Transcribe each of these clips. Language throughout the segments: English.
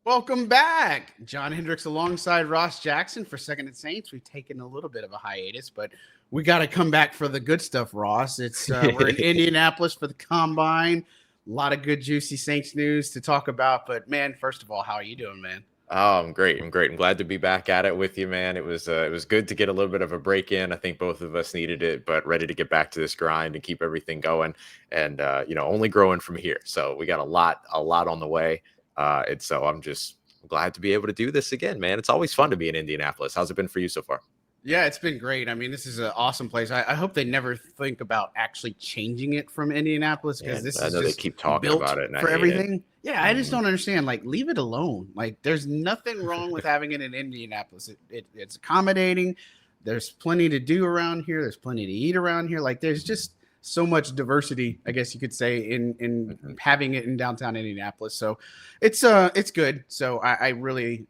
Welcome back. John Hendricks alongside Ross Jackson for Second and Saints. We've taken a little bit of a hiatus, but we got to come back for the good stuff, Ross. It's we're in Indianapolis for the Combine. A lot of good, juicy Saints news to talk about. But, man, first of all, how are you doing, man? Oh, I'm great. I'm glad to be back at it with you, man. It was good to get a little bit of a break in. I think both of us needed it, but ready to get back to this grind and keep everything going. And only growing from here. So we got a lot on the way. And so I'm just glad to be able to do this again, man. It's always fun to be in Indianapolis. How's it been for you so far? Yeah, it's been great. I mean, this is an awesome place. I hope they never think about actually changing it from Indianapolis, because this is just they keep talking about it for everything. Yeah, I just don't understand. Like, leave it alone. Like, there's nothing wrong with having it in Indianapolis. It's accommodating. There's plenty to do around here. There's plenty to eat around here. Like, there's just so much diversity, I guess you could say, in having it in downtown Indianapolis. So it's good. So I really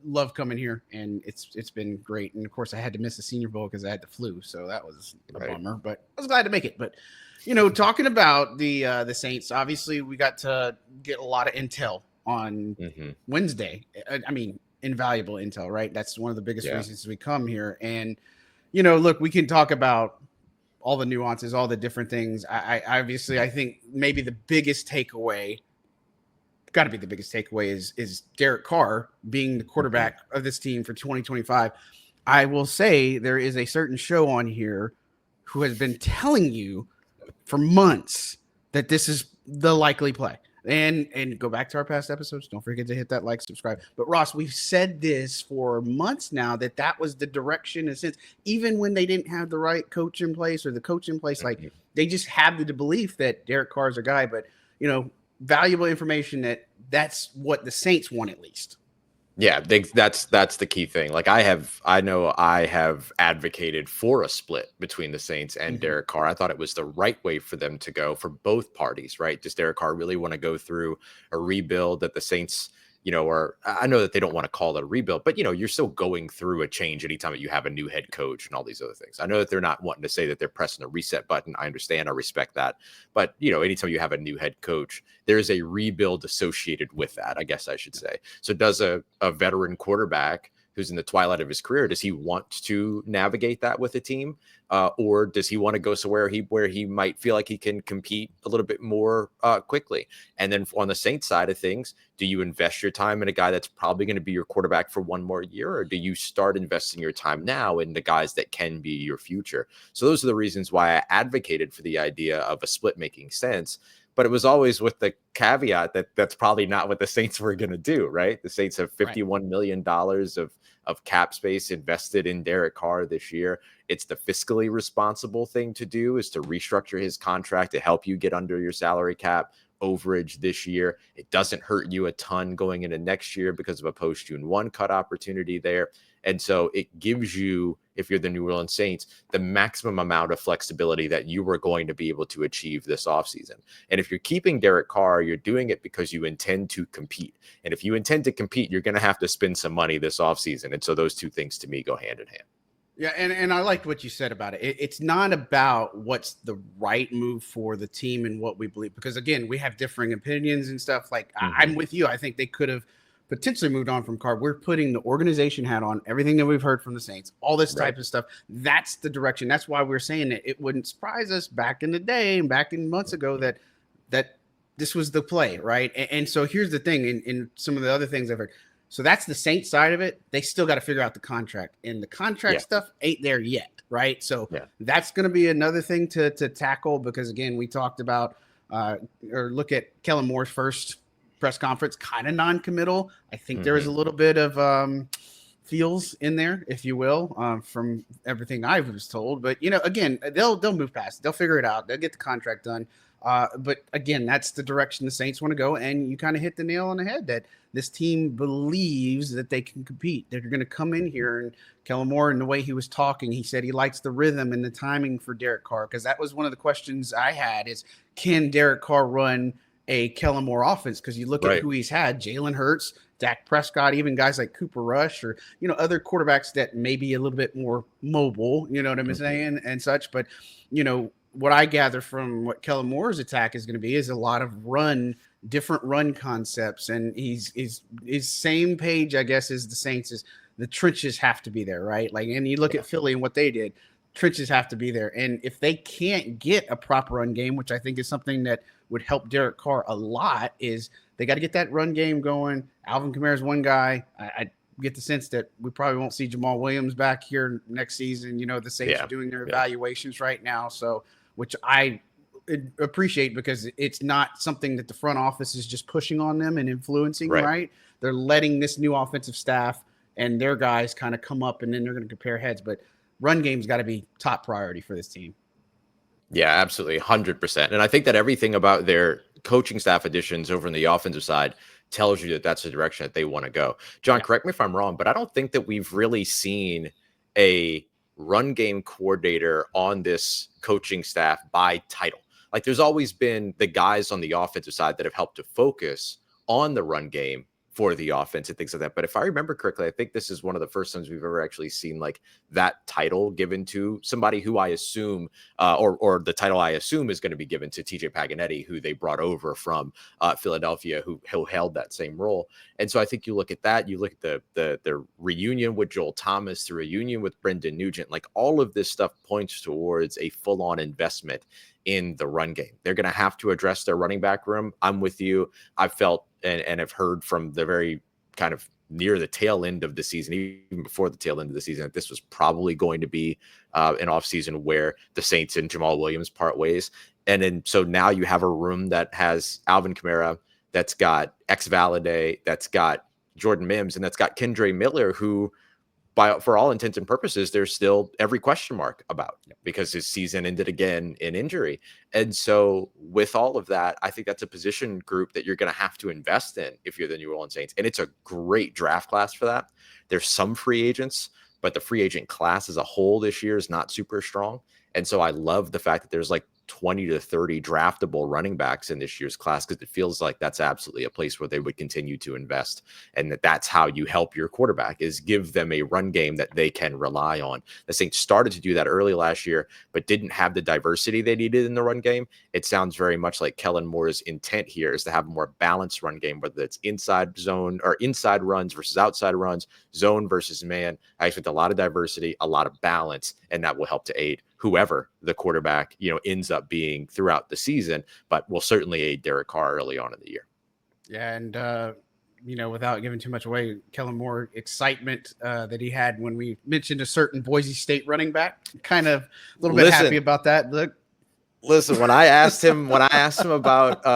love coming here, and it's been great. And of course, I had to miss the Senior Bowl because I had the flu, so that was a bummer. But I was glad to make it. But talking about the Saints, obviously we got to get a lot of intel on Wednesday. I mean, invaluable intel, right? That's one of the biggest reasons we come here. And look, we can talk about all the nuances, all the different things. I think maybe the biggest takeaway, got to be the biggest takeaway, is Derek Carr being the quarterback of this team for 2025. I will say there is a certain show on here who has been telling you for months that this is the likely play. And go back to our past episodes. Don't forget to hit that like, subscribe. But Ross, we've said this for months now, that was the direction, in a sense, even when they didn't have the right coach in place or the coach in place, like they just had the belief that Derek Carr is a guy. But valuable information that's what the Saints want, at least. Yeah, that's the key thing. Like I know I have advocated for a split between the Saints and Derek Carr. I thought it was the right way for them to go for both parties, right? Does Derek Carr really want to go through a rebuild that the Saints, or I know that they don't want to call it a rebuild, but you're still going through a change anytime that you have a new head coach and all these other things. I know that they're not wanting to say that they're pressing the reset button. I understand. I respect that. But, anytime you have a new head coach, there's a rebuild associated with that, I guess I should say. So does a veteran quarterback who's in the twilight of his career, does he want to navigate that with a team? Or does he want to go somewhere where he might feel like he can compete a little bit more quickly? And then on the Saints side of things, do you invest your time in a guy that's probably going to be your quarterback for one more year? Or do you start investing your time now in the guys that can be your future? So those are the reasons why I advocated for the idea of a split making sense. But it was always with the caveat that that's probably not what the Saints were going to do, right? The Saints have $51 million of cap space invested in Derek Carr this year. It's the fiscally responsible thing to do, is to restructure his contract to help you get under your salary cap overage this year. It doesn't hurt you a ton going into next year because of a post-June 1 cut opportunity there. And so it gives you, if you're the New Orleans Saints, the maximum amount of flexibility that you were going to be able to achieve this offseason. And if you're keeping Derek Carr, you're doing it because you intend to compete. And if you intend to compete, you're going to have to spend some money this offseason. And so those two things to me go hand in hand. Yeah, and I liked what you said about it. It's not about what's the right move for the team and what we believe, because, again, we have differing opinions and stuff. Like, I'm with you. I think they could have potentially moved on from Carr. We're putting the organization hat on, everything that we've heard from the Saints, all this type of stuff. That's the direction. That's why we're saying that it wouldn't surprise us back in the day and back in months ago that this was the play, right? And so here's the thing, in some of the other things I've heard. So that's the Saints side of it. They still got to figure out the contract, and the contract stuff ain't there yet, right? So that's going to be another thing to tackle, because, again, we talked about or look at Kellen Moore's first press conference, kind of non-committal. I think there is a little bit of feels in there, if you will, from everything I was told. But, again, they'll move past it. They'll figure it out. They'll get the contract done. But again, that's the direction the Saints want to go. And you kind of hit the nail on the head that this team believes that they can compete. They're going to come in here, and Kellen Moore, in the way he was talking, he said he likes the rhythm and the timing for Derek Carr, because that was one of the questions I had is, can Derek Carr run a Kellen Moore offense? Because you look at who he's had, Jalen Hurts, Dak Prescott, even guys like Cooper Rush, or, other quarterbacks that may be a little bit more mobile, you know what I'm saying, and such. But, what I gather from what Kellen Moore's attack is going to be is a lot of different run concepts. And he's same page, I guess, as the Saints is the trenches have to be there, right? Like, and you look at Philly and what they did, trenches have to be there. And if they can't get a proper run game, which I think is something that would help Derek Carr a lot, is they got to get that run game going. Alvin Kamara is one guy. I get the sense that we probably won't see Jamal Williams back here next season. The Saints are doing their evaluations right now. So, which I appreciate, because it's not something that the front office is just pushing on them and influencing, right? They're letting this new offensive staff and their guys kind of come up, and then they're going to compare heads. But run game's got to be top priority for this team. Yeah, absolutely. 100%. And I think that everything about their coaching staff additions over on the offensive side tells you that that's the direction that they want to go. John, correct me if I'm wrong, but I don't think that we've really seen a run game coordinator on this coaching staff by title. Like, there's always been the guys on the offensive side that have helped to focus on the run game for the offense and things like that. But if I remember correctly, I think this is one of the first times we've ever actually seen like that title given to somebody who I assume, or the title I assume is going to be given to TJ Paganetti, who they brought over from Philadelphia, who held that same role. And so I think you look at that, you look at the reunion with Joel Thomas, the reunion with Brendan Nugent, like all of this stuff points towards a full-on investment in the run game. They're going to have to address their running back room. I'm with you. I felt and have heard from the very kind of near the tail end of the season, even before the tail end of the season, that this was probably going to be an offseason where the Saints and Jamal Williams part ways. And then so now you have a room that has Alvin Kamara, that's got X-Valide, that's got Jordan Mims, and that's got Kendre Miller, who for all intents and purposes, there's still every question mark about, because his season ended again in injury. And so with all of that, I think that's a position group that you're going to have to invest in if you're the New Orleans Saints. And it's a great draft class for that. There's some free agents, but the free agent class as a whole this year is not super strong. And so I love the fact that there's like 20 to 30 draftable running backs in this year's class, because it feels like that's absolutely a place where they would continue to invest, and that's how you help your quarterback, is give them a run game that they can rely on. The Saints started to do that early last year, but didn't have the diversity they needed in the run game. It sounds very much like Kellen Moore's intent here is to have a more balanced run game, whether it's inside zone or inside runs versus outside runs, zone versus man. I expect a lot of diversity, a lot of balance, and that will help to aid whoever the quarterback, ends up being throughout the season, but will certainly aid Derek Carr early on in the year. Yeah. And, without giving too much away, Kellen Moore excitement that he had when we mentioned a certain Boise State running back, kind of a little bit happy about that. Listen, when I asked him about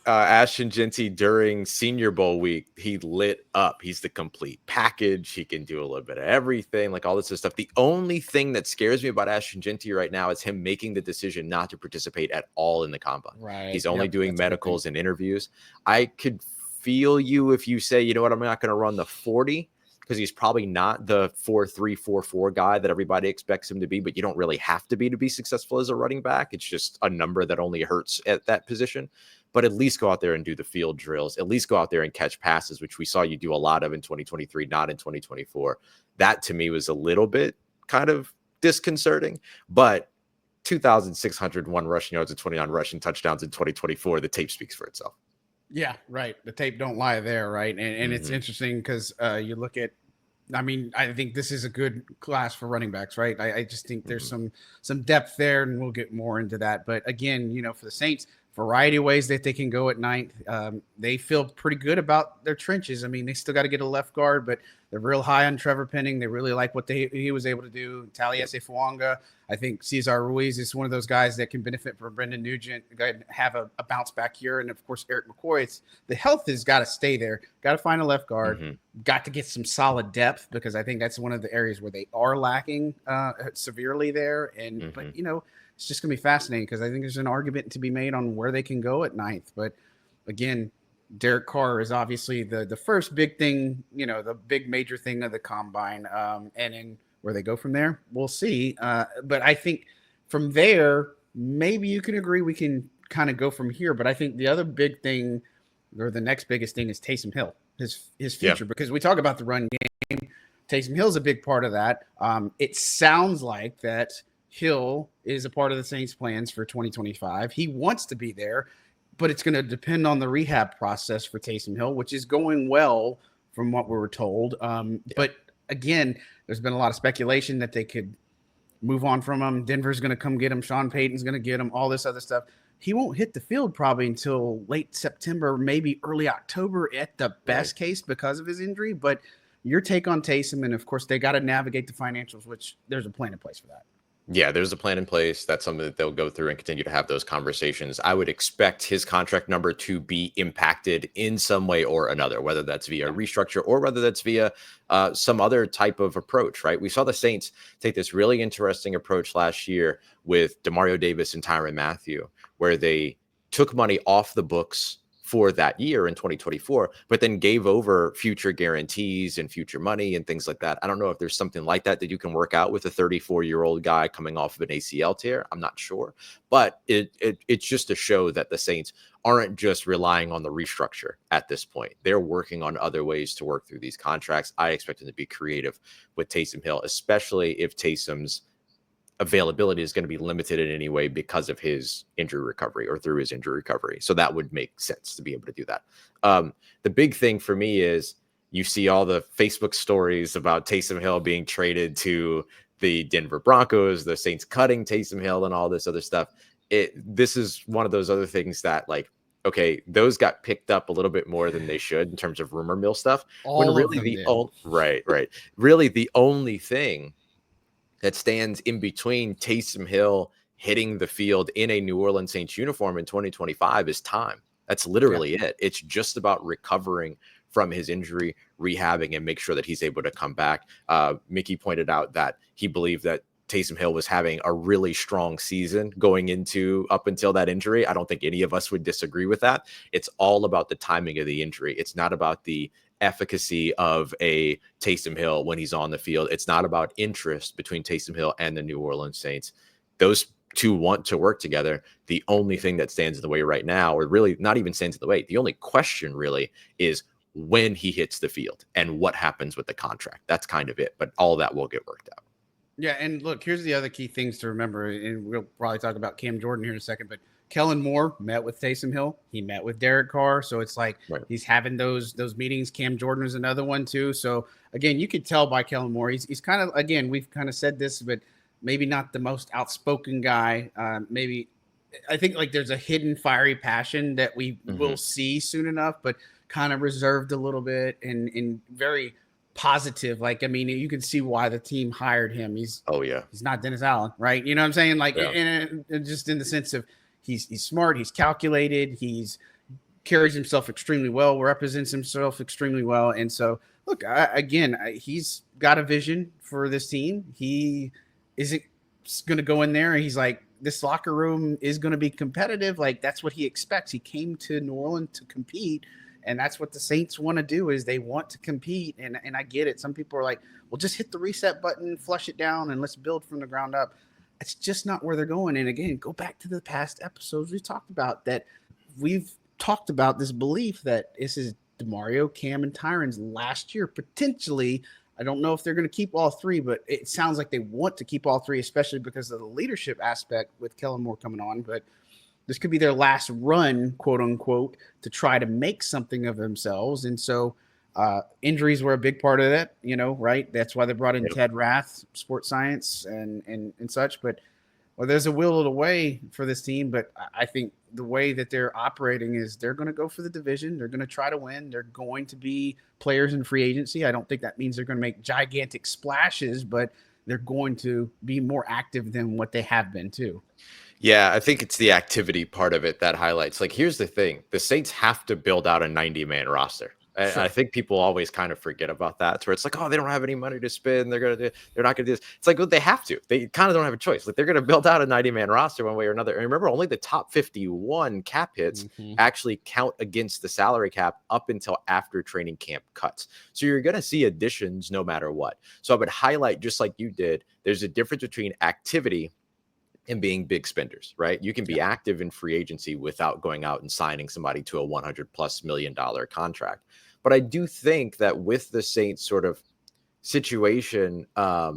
Ashton Jeanty during Senior Bowl week, he lit up. He's the complete package. He can do a little bit of everything, like all this stuff. The only thing that scares me about Ashton Jeanty right now is him making the decision not to participate at all in the combine. Right. He's only doing medicals and interviews. I could feel you if you say, you know what, I'm not going to run the 40. Because he's probably not the 4.3, 4.4 guy that everybody expects him to be, but you don't really have to be successful as a running back. It's just a number that only hurts at that position. But at least go out there and do the field drills. At least go out there and catch passes, which we saw you do a lot of in 2023, not in 2024. That to me was a little bit kind of disconcerting, but 2,601 rushing yards and 29 rushing touchdowns in 2024, the tape speaks for itself. Yeah, right. The tape don't lie there, right? And it's interesting because you look at, I think this is a good class for running backs, right? I just think there's some depth there, and we'll get more into that. But again, for the Saints, variety of ways that they can go at ninth. They feel pretty good about their trenches. They still got to get a left guard, but they're real high on Trevor Penning. They really like what he was able to do. Taliesin Fuanga. I think Cesar Ruiz is one of those guys that can benefit from Brendan Nugent, have a bounce back here. And of course, Eric McCoy. The health has got to stay there. Got to find a left guard. Got to get some solid depth, because I think that's one of the areas where they are lacking severely there. And but it's just going to be fascinating because I think there's an argument to be made on where they can go at ninth. But again, Derek Carr is obviously the first big thing, the big major thing of the combine. And then where they go from there, we'll see. But I think from there, maybe you can agree we can kind of go from here. But I think the other big thing, or the next biggest thing, is Taysom Hill, his future, because we talk about the run game. Taysom Hill is a big part of that. It sounds like that Hill is a part of the Saints' plans for 2025. He wants to be there, but it's going to depend on the rehab process for Taysom Hill, which is going well from what we were told. But again, there's been a lot of speculation that they could move on from him. Denver's going to come get him. Sean Payton's going to get him, all this other stuff. He won't hit the field probably until late September, maybe early October at the best case because of his injury. But your take on Taysom, and of course, they got to navigate the financials, which there's a plan in place for that. Yeah, there's a plan in place. That's something that they'll go through and continue to have those conversations. I would expect his contract number to be impacted in some way or another, whether that's via restructure or whether that's via some other type of approach, right? We saw the Saints take this really interesting approach last year with Demario Davis and Tyrann Mathieu, where they took money off the books for that year in 2024, but then gave over future guarantees and future money and things like that. I don't know if there's something like that you can work out with a 34-year-old guy coming off of an ACL tear. I'm not sure, but it's just to show that the Saints aren't just relying on the restructure at this point. They're working on other ways to work through these contracts. I expect them to be creative with Taysom Hill, especially if Taysom's availability is going to be limited in any way because of his injury recovery or through his injury recovery. So that would make sense to be able to do that. The big thing for me is you see all the Facebook stories about Taysom Hill being traded to the Denver Broncos, the Saints cutting Taysom Hill and all this other stuff. This is one of those other things that, like, okay, those got picked up a little bit more than they should in terms of rumor mill stuff. Really the only thing that stands in between Taysom Hill hitting the field in a New Orleans Saints uniform in 2025 is time. That's literally it. It's just about recovering from his injury, rehabbing, and make sure that he's able to come back. Mickey pointed out that he believed that Taysom Hill was having a really strong season going into up until that injury. I don't think any of us would disagree with that. It's all about the timing of the injury. It's not about the efficacy of a Taysom Hill when he's on the field. It's not about interest between Taysom Hill and the New Orleans Saints. Those two want to work together. The only thing that stands in the way right now, or really not even stands in the way, the only question really is when he hits the field and what happens with the contract. That's kind of it, but all that will get worked out. Yeah, and look, here's the other key things to remember, and we'll probably talk about Cam Jordan here in a second, but Kellen Moore met with Taysom Hill. He met with Derek Carr. So it's like he's having those meetings. Cam Jordan is another one too. So again, you could tell by Kellen Moore, he's kind of, again, we've kind of said this, but maybe not the most outspoken guy. Maybe I think like there's a hidden fiery passion that we will see soon enough, but kind of reserved a little bit and very positive. Like, I mean, you can see why the team hired him. He's not Dennis Allen, right? You know what I'm saying? Like, and just in the sense of, he's smart, he's calculated, he's carries himself extremely well, represents himself extremely well. And so, look, he's got a vision for this team. He isn't going to go in there and he's like, this locker room is going to be competitive. Like, that's what he expects. He came to New Orleans to compete, and that's what the Saints want to do, is they want to compete. And I get it. Some people are like, well, just hit the reset button, flush it down, and let's build from the ground up. It's just not where they're going. And again, go back to the past episodes we talked about that. We've talked about this belief that this is DeMario, Cam, and Tyrann's last year. Potentially, I don't know if they're going to keep all three, but it sounds like they want to keep all three, especially because of the leadership aspect with Kellen Moore coming on. But this could be their last run, quote unquote, to try to make something of themselves. And so injuries were a big part of that, right? That's why they brought in Ted Rath, sports science and such. But there's a will of the way for this team. But I think the way that they're operating is they're going to go for the division. They're going to try to win. They're going to be players in free agency. I don't think that means they're going to make gigantic splashes, but they're going to be more active than what they have been too. Yeah, I think it's the activity part of it that highlights. Like, here's the thing. The Saints have to build out a 90-man roster. And Sure. I think people always kind of forget about that. It's where it's like, oh, they don't have any money to spend. They're not gonna do this. It's like, well, they have to. They kind of don't have a choice. Like they're gonna build out a 90-man roster one way or another. And remember, only the top 51 cap hits actually count against the salary cap up until after training camp cuts. So you're gonna see additions no matter what. So I would highlight, just like you did, there's a difference between activity and being big spenders, right? You can be active in free agency without going out and signing somebody to a $100+ million contract. But I do think that with the Saints sort of situation, at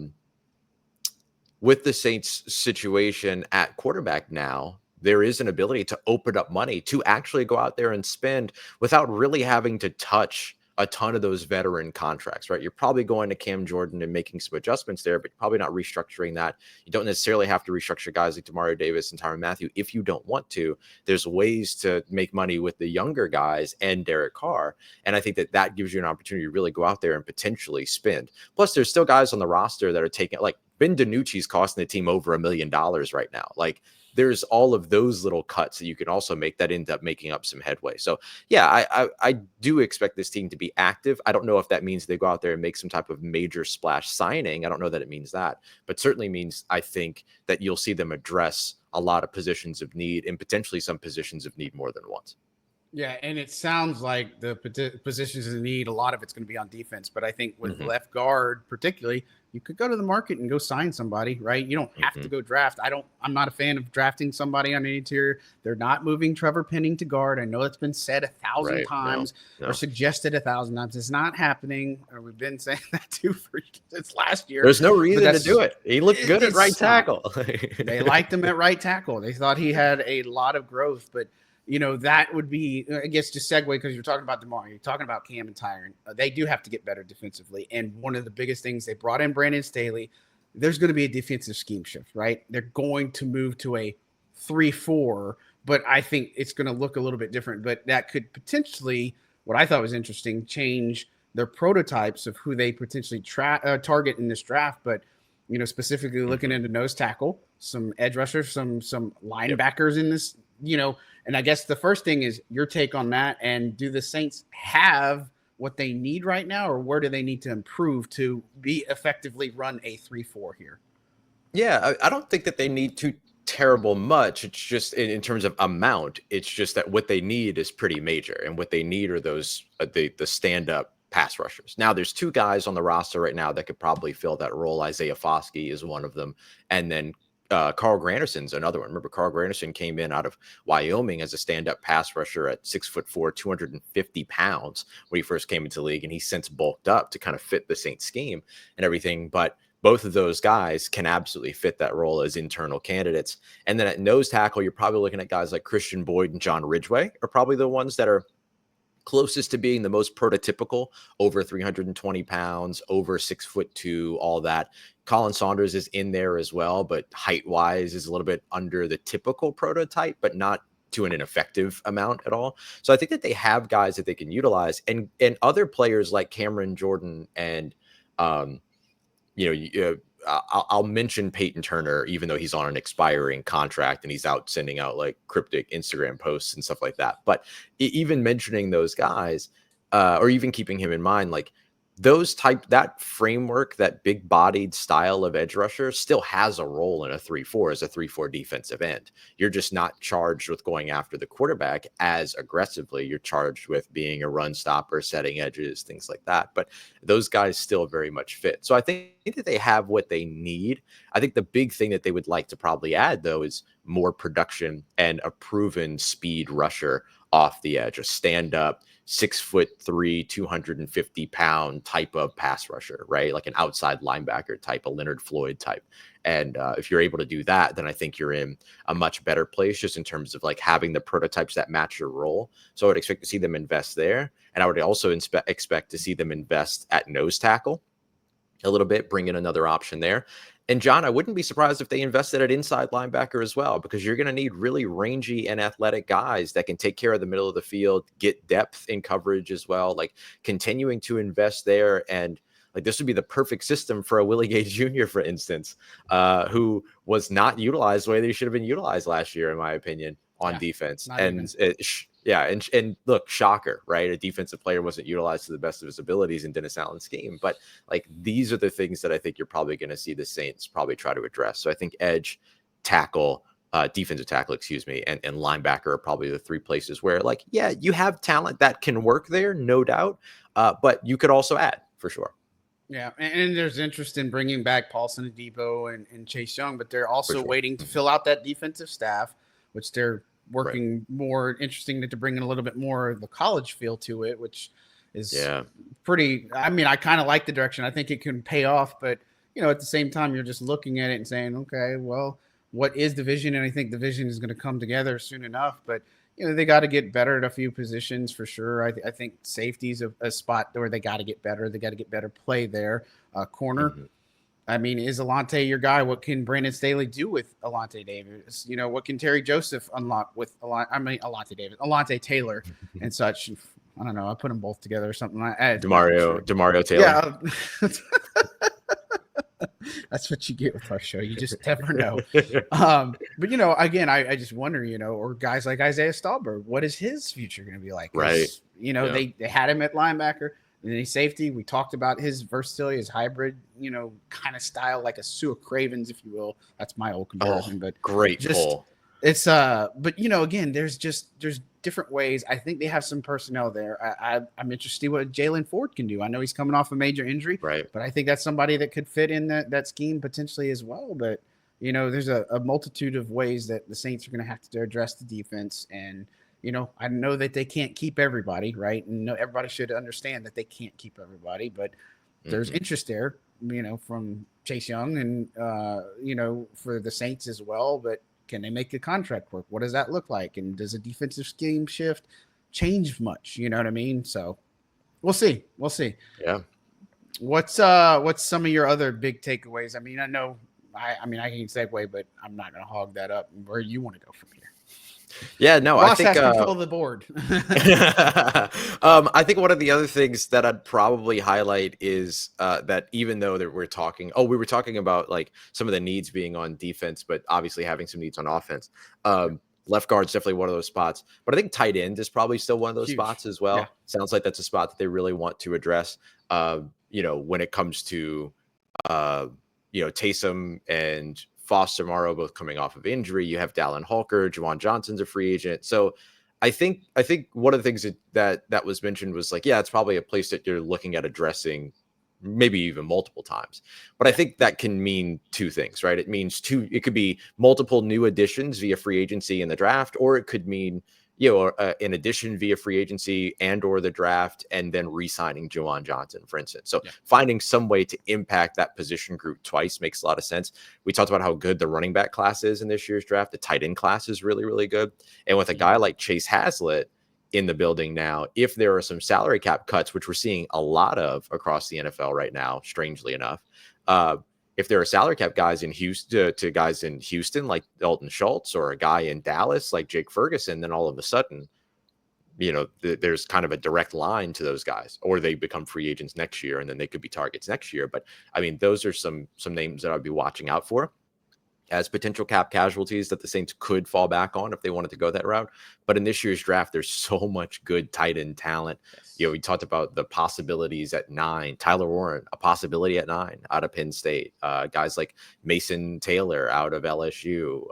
quarterback now, there is an ability to open up money to actually go out there and spend without really having to touch a ton of those veteran contracts, right? You're probably going to Cam Jordan and making some adjustments there, but you're probably not restructuring that. You don't necessarily have to restructure guys like Demario Davis and Tyrann Mathieu if you don't want to. There's ways to make money with the younger guys and Derek Carr, and I think that that gives you an opportunity to really go out there and potentially spend. Plus, there's still guys on the roster that are taking, like Ben DiNucci's costing the team over $1 million right now. Like, there's all of those little cuts that you can also make that end up making up some headway. So yeah, I do expect this team to be active. I don't know if that means they go out there and make some type of major splash signing. I don't know that it means that, but certainly means I think that you'll see them address a lot of positions of need and potentially some positions of need more than once. Yeah, and it sounds like the positions of need, a lot of it's going to be on defense. But I think with left guard, particularly, you could go to the market and go sign somebody, right? You don't have to go draft. I'm not a fan of drafting somebody on the interior. They're not moving Trevor Penning to guard. I know it's been said 1,000 times or suggested 1,000 times. It's not happening. Or we've been saying that too since last year. There's no reason to do it. He looked good at right tackle. They liked him at right tackle. They thought he had a lot of growth, but you know, that would be, I guess, just segue because you're talking about DeMar, you're talking about Cam and Tyrann. They do have to get better defensively. And one of the biggest things, they brought in Brandon Staley. There's going to be a defensive scheme shift, right? They're going to move to a 3-4, but I think it's going to look a little bit different. But that could potentially, what I thought was interesting, change their prototypes of who they potentially target in this draft. But, you know, specifically looking into nose tackle, some edge rushers, some linebackers in this, you know. And I guess the first thing is your take on that. And do the Saints have what they need right now, or where do they need to improve to be effectively run a 3-4 here? Yeah, I don't think that they need too terrible much. It's just in terms of amount. It's just that what they need is pretty major, and what they need are those the stand-up pass rushers. Now, there's two guys on the roster right now that could probably fill that role. Isaiah Foskey is one of them, and then Carl Granderson's another one. Remember, Carl Granderson came in out of Wyoming as a stand-up pass rusher at 6'4", 250 pounds when he first came into the league, and he's since bulked up to kind of fit the Saints scheme and everything. But both of those guys can absolutely fit that role as internal candidates. And then at nose tackle, you're probably looking at guys like Christian Boyd and John Ridgeway are probably the ones that are closest to being the most prototypical, over 320 pounds, over 6'2", all that. Colin Saunders is in there as well, but height-wise is a little bit under the typical prototype, but not to an ineffective amount at all. So I think that they have guys that they can utilize, and other players like Cameron Jordan and I'll mention Peyton Turner, even though he's on an expiring contract and he's out sending out like cryptic Instagram posts and stuff like that. But even mentioning those guys, or even keeping him in mind, like that framework, that big bodied style of edge rusher still has a role in a 3-4 as a 3-4 defensive end. You're just not charged with going after the quarterback as aggressively. You're charged with being a run stopper, setting edges, things like that. But those guys still very much fit. So I think that they have what they need. I think the big thing that they would like to probably add, though, is more production and a proven speed rusher off the edge, a stand-up 6'3", 250-pound type of pass rusher, right? Like an outside linebacker type, a Leonard Floyd type. And if you're able to do that, then I think you're in a much better place just in terms of like having the prototypes that match your role. So I would expect to see them invest there. And I would also expect to see them invest at nose tackle a little bit, bring in another option there. And John, I wouldn't be surprised if they invested at inside linebacker as well, because you're going to need really rangy and athletic guys that can take care of the middle of the field, get depth in coverage as well, like continuing to invest there. And like this would be the perfect system for a Willie Gay Jr., for instance, who was not utilized the way they should have been utilized last year, in my opinion, on defense. And Yeah, and look, shocker, right? A defensive player wasn't utilized to the best of his abilities in Dennis Allen's scheme, but like these are the things that I think you're probably going to see the Saints probably try to address. So I think edge, tackle, defensive tackle, excuse me, and linebacker are probably the three places where, like, yeah, you have talent that can work there, no doubt, but you could also add for sure. Yeah, and there's interest in bringing back Paulson Adebo and Chase Young, but they're also sure. waiting to fill out that defensive staff, which they're working more interesting to bring in a little bit more of the college feel to it, which is pretty. I mean, I kind of like the direction. I think it can pay off, but at the same time, you're just looking at it and saying, okay, well, what is the vision? And I think the vision is going to come together soon enough, but they got to get better at a few positions for sure. I think safety is a spot where they got to get better. They got to get better play there. Corner. Mm-hmm. I mean, is Alante your guy? What can Brandon Staley do with Alante Davis? What can Terry Joseph unlock with Alante Taylor and such? I don't know. I put them both together or something. Demario Taylor. Yeah. That's what you get with our show. You just never know. But again, I just wonder, or guys like Isaiah Stallberg, what is his future going to be like? Right. They had him at linebacker and then he's safety. We talked about his versatility, his hybrid, kind of style, like a Sua Cravens, if you will. That's my old comparison, but great pull. It's but again, there's different ways. I think they have some personnel there. I'm interested to see what Jalen Ford can do. I know he's coming off a major injury, right? But I think that's somebody that could fit in that scheme potentially as well. But there's a multitude of ways that the Saints are going to have to address the defense. And I know that they can't keep everybody, right? And everybody should understand that they can't keep everybody, but there's interest there, from Chase Young and for the Saints as well. But can they make the contract work? What does that look like? And does a defensive scheme shift change much? You know what I mean? So we'll see. Yeah. What's some of your other big takeaways? I mean, I know I can segue, but I'm not going to hog that up. Where you want to go from here? Yeah, no, Ross I think has control of the board. I think one of the other things that I'd probably highlight is that even though we were talking about like some of the needs being on defense, but obviously having some needs on offense. Left guard's definitely one of those spots, but I think tight end is probably still one of those spots as well. Yeah. Sounds like that's a spot that they really want to address. When it comes to Taysom and Foster Morrow both coming off of injury. You have Dallin Holker, Juwan Johnson's a free agent. So I think one of the things that was mentioned was like, yeah, it's probably a place that you're looking at addressing maybe even multiple times. But I think that can mean two things, right? It could be multiple new additions via free agency in the draft, or it could mean in addition via free agency and or the draft, and then re-signing Juwan Johnson, for instance. So finding some way to impact that position group twice makes a lot of sense. We talked about how good the running back class is in this year's draft. The tight end class is really, really good. And with a guy like Chase Hazlitt in the building now, if there are some salary cap cuts, which we're seeing a lot of across the NFL right now, strangely enough, if there are salary cap guys in Houston to guys in Houston like Dalton Schultz, or a guy in Dallas like Jake Ferguson, then all of a sudden, there's kind of a direct line to those guys, or they become free agents next year and then they could be targets next year. But I mean, those are some names that I'd be watching out for as potential cap casualties that the Saints could fall back on if they wanted to go that route. But in this year's draft, there's so much good tight end talent. Yes. We talked about the possibilities at 9. Tyler Warren, a possibility at 9 out of Penn State. Guys like Mason Taylor out of LSU.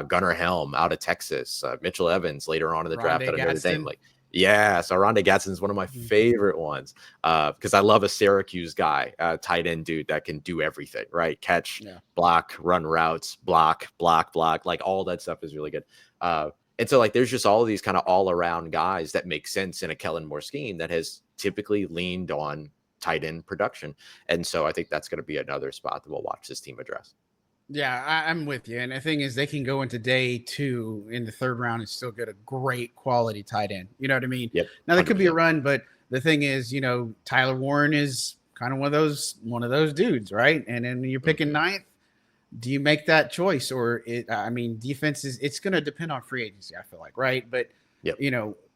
Gunnar Helm out of Texas. Mitchell Evans later on in the draft out of Notre Dame. So Rondé Gadsden's one of my favorite ones because I love a Syracuse guy, tight end dude that can do everything, right? Catch, block, run routes, block, like all that stuff is really good. And so like there's just all of these kind of all around guys that make sense in a Kellen Moore scheme that has typically leaned on tight end production. And so I think that's going to be another spot that we'll watch this team address. Yeah, I'm with you. And the thing is, they can go into day 2 in the 3rd round and still get a great quality tight end. You know what I mean? Yep. Now, there could be a run, but the thing is, Tyler Warren is kind of one of those dudes, right? And then you're picking 9th. Do you make that choice? Or, defense it's going to depend on free agency, I feel like, right? But,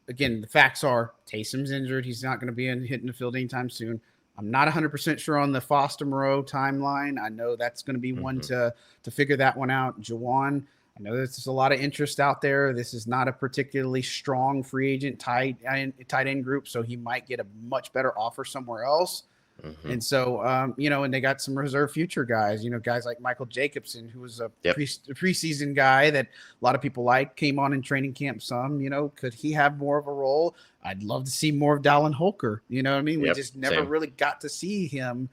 again, the facts are Taysom's injured. He's not going to be hitting the field anytime soon. I'm not 100% sure on the Foster Moreau timeline. I know that's going to be one to figure that one out. Juwan, I know there's a lot of interest out there. This is not a particularly strong free agent tight end group, so he might get a much better offer somewhere else. Mm-hmm. And so, and they got some reserve future guys, guys like Michael Jacobson, who was a preseason guy that a lot of people like, came on in training camp some, could he have more of a role? I'd love to see more of Dallin Holker. You know what I mean? We just never really got to see him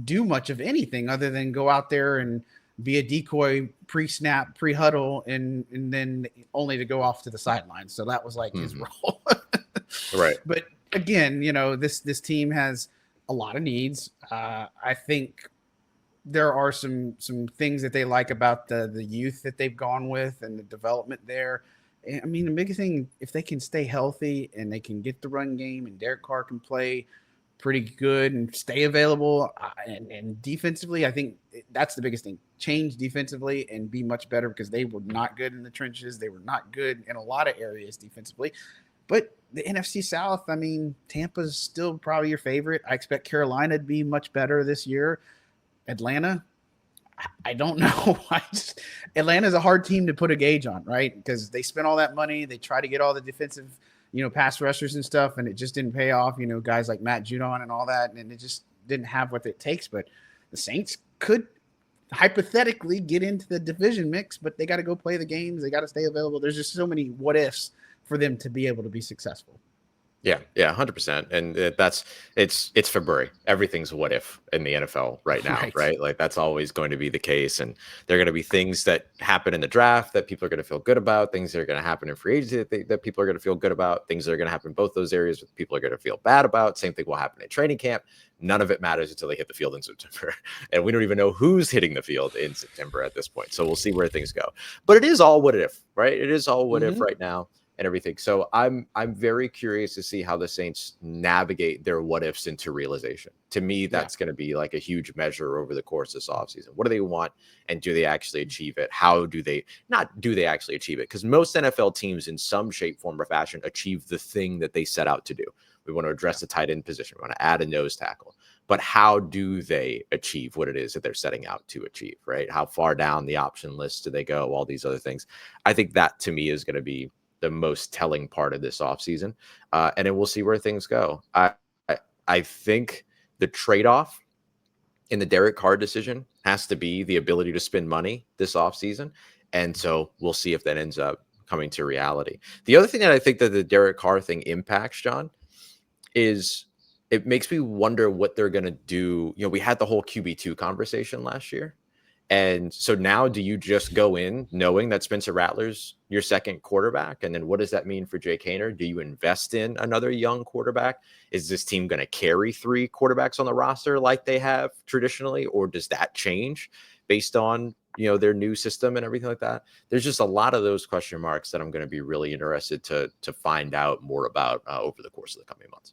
do much of anything other than go out there and be a decoy pre-snap, pre-huddle, and then only to go off to the sideline. So that was like his role. Right. But again, this team has a lot of needs. I think there are some things that they like about the youth that they've gone with and the development there. I mean, the biggest thing, if they can stay healthy and they can get the run game and Derek Carr can play pretty good and stay available, and defensively, I think that's the biggest thing. Change defensively and be much better, because they were not good in the trenches. They were not good in a lot of areas defensively. But the NFC South, I mean, Tampa's still probably your favorite. I expect Carolina to be much better this year. Atlanta, I don't know. Atlanta's a hard team to put a gauge on, right? Because they spent all that money. They try to get all the defensive, pass rushers and stuff, and it just didn't pay off. Guys like Matt Judon and all that, and it just didn't have what it takes. But the Saints could hypothetically get into the division mix, but they got to go play the games. They got to stay available. There's just so many what ifs for them to be able to be successful. Yeah, 100%. And it's February. Everything's what if in the NFL right now, right? Like that's always going to be the case. And there are going to be things that happen in the draft that people are going to feel good about, things that are going to happen in free agency that people are going to feel good about, things that are going to happen in both those areas that people are going to feel bad about. Same thing will happen in training camp. None of it matters until they hit the field in September. And we don't even know who's hitting the field in September at this point. So we'll see where things go. But it is all what if, right? It is all what if right now. And everything. So I'm very curious to see how the Saints navigate their what ifs into realization. To me, that's going to be like a huge measure over the course of this offseason. What do they want, and do they actually achieve it? How do they actually achieve it? Because most NFL teams in some shape, form, or fashion achieve the thing that they set out to do. We want to address the tight end position. We want to add a nose tackle. But how do they achieve what it is that they're setting out to achieve, right? How far down the option list do they go? All these other things. I think that to me is going to be the most telling part of this offseason. And then we'll see where things go. I think the trade-off in the Derek Carr decision has to be the ability to spend money this offseason. And so we'll see if that ends up coming to reality. The other thing that I think that the Derek Carr thing impacts, John, is it makes me wonder what they're going to do. We had the whole QB2 conversation last year. And so now do you just go in knowing that Spencer Rattler's your second quarterback? And then what does that mean for Jake Haener? Do you invest in another young quarterback? Is this team going to carry 3 quarterbacks on the roster like they have traditionally? Or does that change based on, their new system and everything like that? There's just a lot of those question marks that I'm going to be really interested to find out more about over the course of the coming months.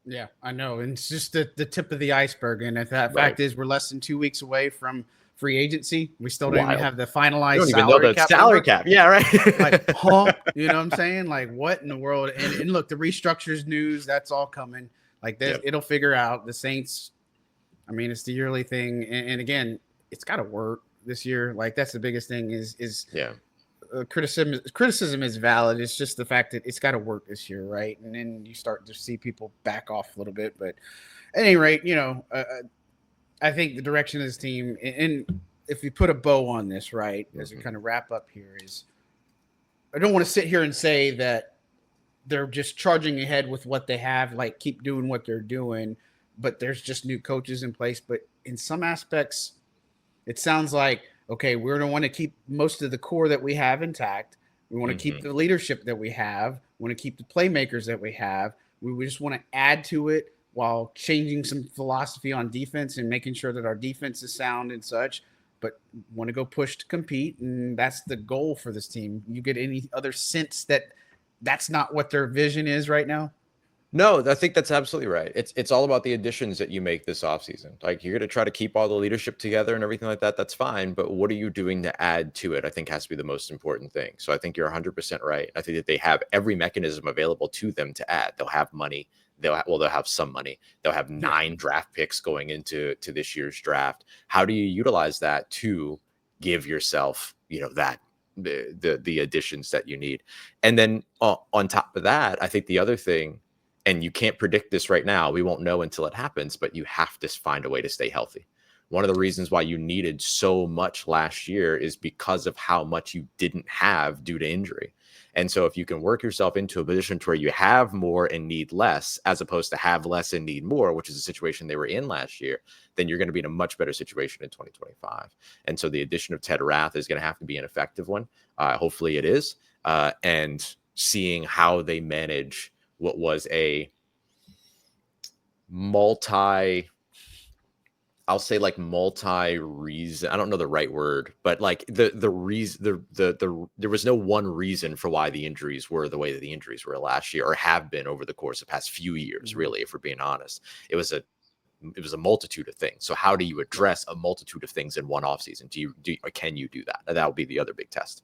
Yeah, I know. And it's just the tip of the iceberg. And if that fact is we're less than 2 weeks away from free agency. We still don't even have the finalized salary cap. Yeah, right. Like, you know what I'm saying? Like, what in the world? And look, the restructures news, that's all coming. Like, it'll figure out. The Saints, I mean, it's the yearly thing. And again, it's got to work this year. Like, that's the biggest thing is criticism is valid. It's just the fact that it's got to work this year, right? And then you start to see people back off a little bit. But at any rate, I think the direction of this team, and if you put a bow on this, right, as we kind of wrap up here, is I don't want to sit here and say that they're just charging ahead with what they have, like keep doing what they're doing, but there's just new coaches in place. But in some aspects, it sounds like, okay, we're going to want to keep most of the core that we have intact. We want to keep the leadership that we have. We want to keep the playmakers that we have. We just want to add to it, while changing some philosophy on defense and making sure that our defense is sound and such, but want to go push to compete. And that's the goal for this team. You get any other sense that that's not what their vision is right now? No, I think that's absolutely right. It's all about the additions that you make this offseason. Like, you're going to try to keep all the leadership together and everything like that. That's fine. But what are you doing to add to it? I think has to be the most important thing. So I think you're 100% right. I think that they have every mechanism available to them to add. They'll have money. They'll have some money. They'll have 9 draft picks going into this year's draft. How do you utilize that to give yourself, that the additions that you need. And then on top of that, I think the other thing, and you can't predict this right now, we won't know until it happens, but you have to find a way to stay healthy. One of the reasons why you needed so much last year is because of how much you didn't have due to injury. And so if you can work yourself into a position to where you have more and need less, as opposed to have less and need more, which is a situation they were in last year, then you're going to be in a much better situation in 2025. And so the addition of Ted Rath is going to have to be an effective one. Hopefully it is. And seeing how they manage what was a multi-reason. I don't know the right word, but like the reason, there was no one reason for why the injuries were the way that the injuries were last year, or have been over the course of the past few years, really, if we're being honest. It was a multitude of things. So how do you address a multitude of things in one offseason? Can you do that? That would be the other big test.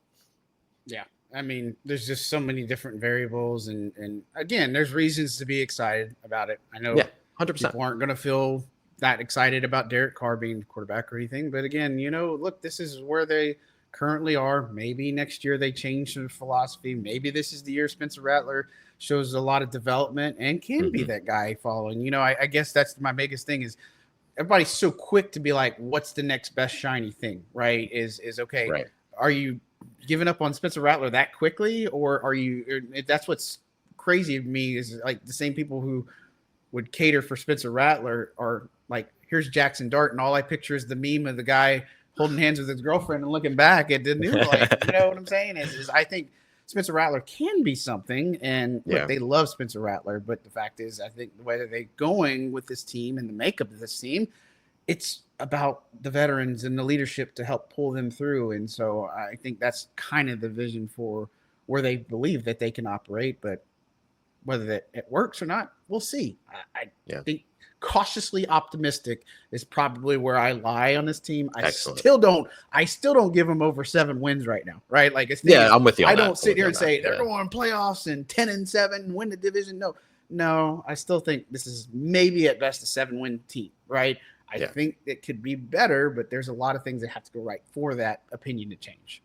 Yeah. I mean, there's just so many different variables, and again, there's reasons to be excited about it. I know 100%. People aren't going to feel that excited about Derek Carr being the quarterback or anything, but again, look, this is where they currently are. Maybe next year they change their philosophy. Maybe this is the year Spencer Rattler shows a lot of development and can be that guy following. I guess that's my biggest thing is everybody's so quick to be like, what's the next best shiny thing, right? Is okay. Right. Are you giving up on Spencer Rattler that quickly, or are you? That's what's crazy to me is like the same people who would cater for Spencer Rattler are like, here's Jackson Dart, and all I picture is the meme of the guy holding hands with his girlfriend and looking back at the new life. You know what I'm saying? Is I think Spencer Rattler can be something, and look, they love Spencer Rattler, but the fact is, I think the way that they're going with this team and the makeup of this team, it's about the veterans and the leadership to help pull them through. And so I think that's kind of the vision for where they believe that they can operate, but whether it works or not, we'll see. I think cautiously optimistic is probably where I lie on this team. I still don't give them over 7 wins right now, right? Like I'm with you on I that. don't sit here and say they're going to playoffs and 10-7, win the division. No, I still think this is maybe at best a 7-win team, right? I think it could be better, but there's a lot of things that have to go right for that opinion to change.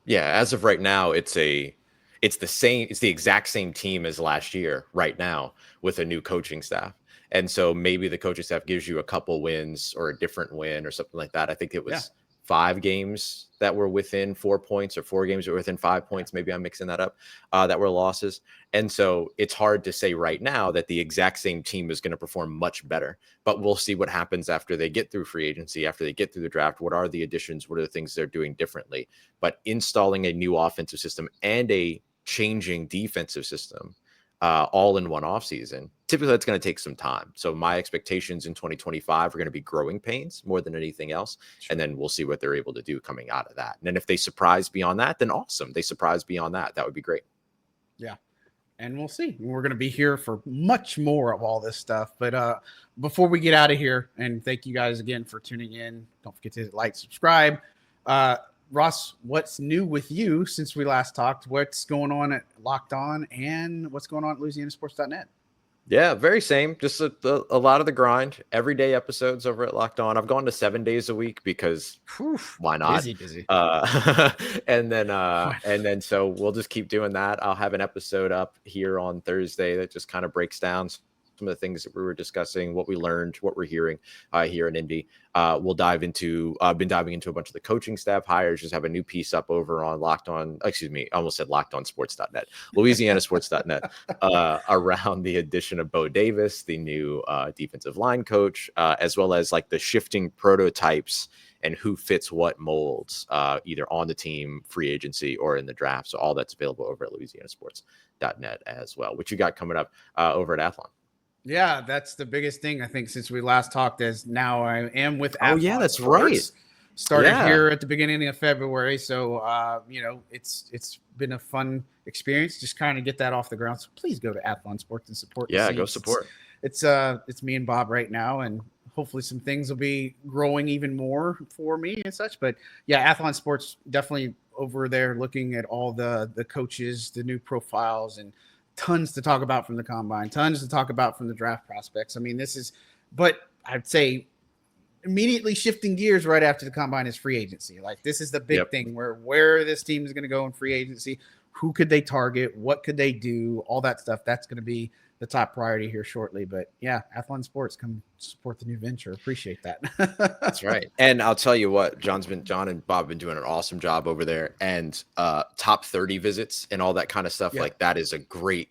Yeah, as of right now, it's the exact same team as last year right now with a new coaching staff. And so maybe the coaching staff gives you a couple wins or a different win or something like that. I think it was 5 games that were within 4 points, or 4 games that were within 5 points. Maybe I'm mixing that up, that were losses. And so it's hard to say right now that the exact same team is going to perform much better, but we'll see what happens after they get through free agency, after they get through the draft. What are the additions? What are the things they're doing differently? But installing a new offensive system and a changing defensive system all in one offseason, typically that's going to take some time. So my expectations in 2025 are going to be growing pains more than anything else. Sure. And then we'll see what they're able to do coming out of that. And then if they surprise beyond that, then awesome. They surprise beyond that. That would be great. Yeah. And we'll see. We're going to be here for much more of all this stuff. But before we get out of here, and thank you guys again for tuning in. Don't forget to like, subscribe. Ross, what's new with you since we last talked? What's going on at Locked On, and what's going on at LouisianaSports.net? Yeah, very same. Just a lot of the grind. Everyday episodes over at Locked On. I've gone to 7 days a week because why not? Busy. And then so we'll just keep doing that. I'll have an episode up here on Thursday that just kind of breaks down some of the things that we were discussing, what we learned, what we're hearing here in Indy. We'll dive into, I've been diving into a bunch of the coaching staff hires, just have a new piece up over on I almost said LockedOnSports.net, LouisianaSports.net, around the addition of Bo Davis, the new defensive line coach, as well as like the shifting prototypes and who fits what molds, either on the team, free agency, or in the draft. So all that's available over at LouisianaSports.net as well. What you got coming up over at Athlon? Yeah, that's the biggest thing I think since we last talked. As now I am with Athlon. Oh yeah, that's Sports. right. Started here at the beginning of February, so it's been a fun experience. Just kind of get that off the ground. So please go to Athlon Sports and support. Yeah, go support. It's me and Bob right now, and hopefully some things will be growing even more for me and such. But yeah, Athlon Sports definitely over there looking at all the coaches, the new profiles, and tons to talk about from the combine, tons to talk about from the draft prospects. I mean, but I'd say immediately shifting gears right after the combine is free agency. Like this is the big thing where this team is going to go in free agency. Who could they target? What could they do? All that stuff. That's going to be the top priority here shortly. But yeah, Athlon Sports, come support the new venture. Appreciate that. That's right. And I'll tell you what, John and Bob have been doing an awesome job over there. And top 30 visits and all that kind of stuff. Like that is a great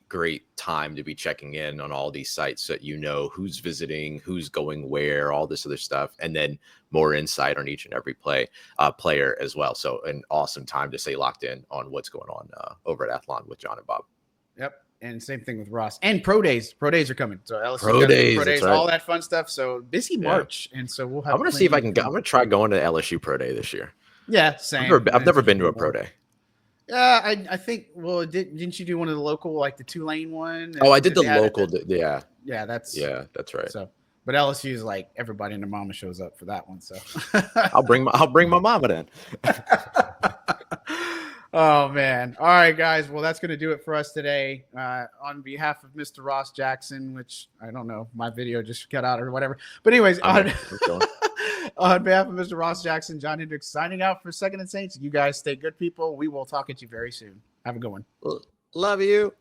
time to be checking in on all these sites so that you know who's visiting, who's going where, all this other stuff. And then more insight on each and every player as well. So an awesome time to stay locked in on what's going on over at Athlon with John and Bob. Yep. And same thing with Ross and pro days. Pro days are coming. So LSU pro days, all that fun stuff. So busy March. And so we'll have, I'm going to see if I can go. I'm going to try going to LSU pro day this year. Yeah. Same. I've never been to a pro day. Yeah. I think, well, didn't you do one of the local, like the Tulane one? Oh, I did the local. Yeah. Yeah. That's right. So, but LSU is like everybody and their mama shows up for that one. So I'll bring my mama then. Oh man. All right, guys. Well, that's going to do it for us today. On behalf of Mr. Ross Jackson, which I don't know, my video just cut out or whatever. But anyways, on behalf of Mr. Ross Jackson, John Hendricks signing out for Second and Saints. You guys stay good, people. We will talk at you very soon. Have a good one. Love you.